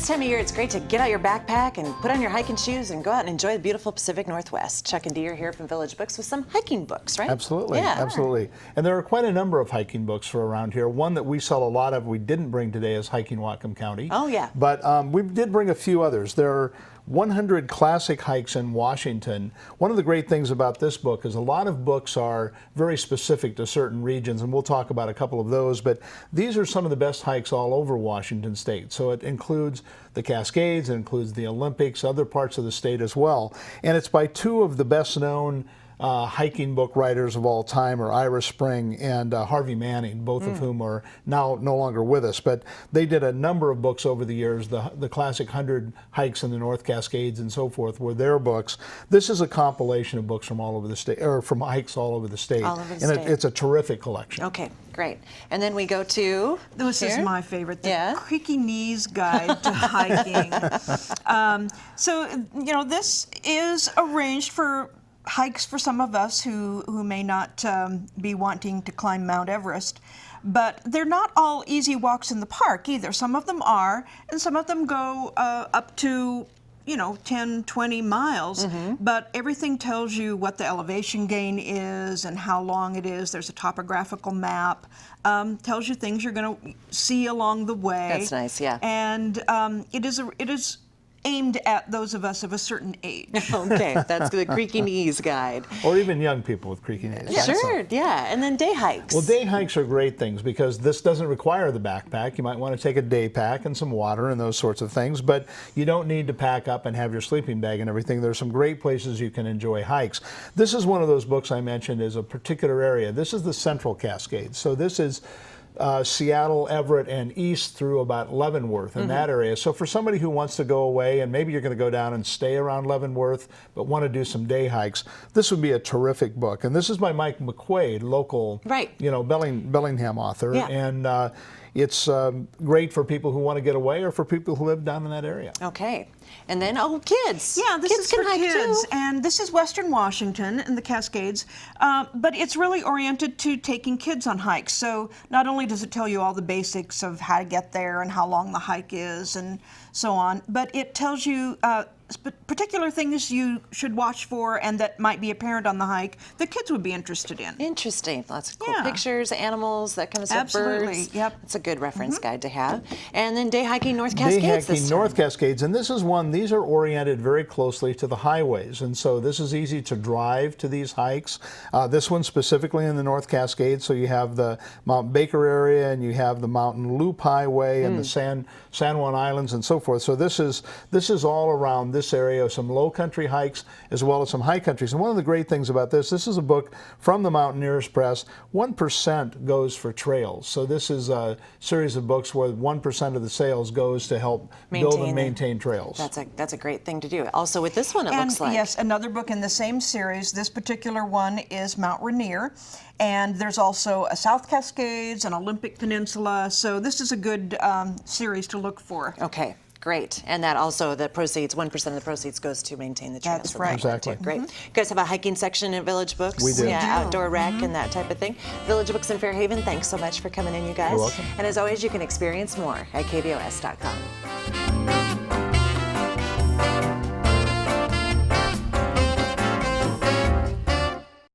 this time of year, it's great to get out your backpack and put on your hiking shoes and go out and enjoy the beautiful Pacific Northwest. Chuck and Dee are here from Village Books with some hiking books, right? Absolutely, yeah. absolutely. And there are quite a number of hiking books for around here. One that we sell a lot of, we didn't bring today, is Hiking Whatcom County. Oh, yeah. But we did bring a few others. There are 100 classic hikes in Washington. One of the great things about this book is a lot of books are very specific to certain regions, and we'll talk about a couple of those, but these are some of the best hikes all over Washington state. So it includes the Cascades, it includes the Olympics, other parts of the state as well. And it's by two of the best known hiking book writers of all time, are Ira Spring and Harvey Manning, both of whom are now no longer with us. But they did a number of books over the years. The classic 100 hikes in the North Cascades and so forth were their books. This is a compilation of books from all over the state, or from hikes all over the state. All over the state. And it's a terrific collection. Okay, great. And then we go to This here. is my favorite, the Creaky Knees Guide to Hiking. So, you know, this is arranged for hikes for some of us who may not be wanting to climb Mount Everest, but they're not all easy walks in the park either. Some of them are, and some of them go up to, you know, 10, 20 miles, but everything tells you what the elevation gain is and how long it is. There's a topographical map, tells you things you're going to see along the way. That's nice, yeah. And it is aimed at those of us of a certain age. Okay, that's the Creaky Knees Guide. Or even young people with creaky knees. Yeah. Sure, yeah. And then day hikes. Well, day hikes are great things because this doesn't require the backpack. You might want to take a day pack and some water and those sorts of things, but you don't need to pack up and have your sleeping bag and everything. There's some great places you can enjoy hikes. This is one of those books I mentioned is a particular area. This is the Central Cascades. So this is Seattle, Everett, and east through about Leavenworth in that area. So for somebody who wants to go away, and maybe you're going to go down and stay around Leavenworth, but want to do some day hikes, this would be a terrific book. And this is by Mike McQuaid, local, you know, Bellingham author. Yeah. And it's great for people who want to get away or for people who live down in that area. Okay. And then, oh, kids. Yeah, this kids is for can hike kids, too. and this is Western Washington in the Cascades, but it's really oriented to taking kids on hikes. So not only does it tell you all the basics of how to get there and how long the hike is and so on, but it tells you particular things you should watch for and that might be apparent on the hike that kids would be interested in. Interesting. Lots of cool pictures, animals, that kind of stuff. Absolutely. Birds. Yep. It's a good reference guide to have. And then day hiking North Cascades. Day hiking North Cascades, and this is one, these are oriented very closely to the highways, and so this is easy to drive to these hikes. This one specifically in the North Cascades, so you have the Mount Baker area and you have the Mountain Loop Highway and the San Juan Islands and so forth. So this is all around this area, some low country hikes as well as some high countries. And one of the great things about this is a book from the Mountaineers Press. 1% goes for trails. So this is a series of books where 1% of the sales goes to help build and maintain trails. That's a great thing to do. Also with this one, it looks like. Yes, another book in the same series. This particular one is Mount Rainier. And there's also a South Cascades, an Olympic Peninsula. So this is a good series to look for. Okay. Great. And that also, the proceeds, 1% of the proceeds goes to maintain the trails. That's right. Exactly. Great. You guys have a hiking section at Village Books? We do. Yeah, outdoor rec and that type of thing. Village Books in Fairhaven, thanks so much for coming in, you guys. You're welcome. And as always, you can experience more at kvos.com.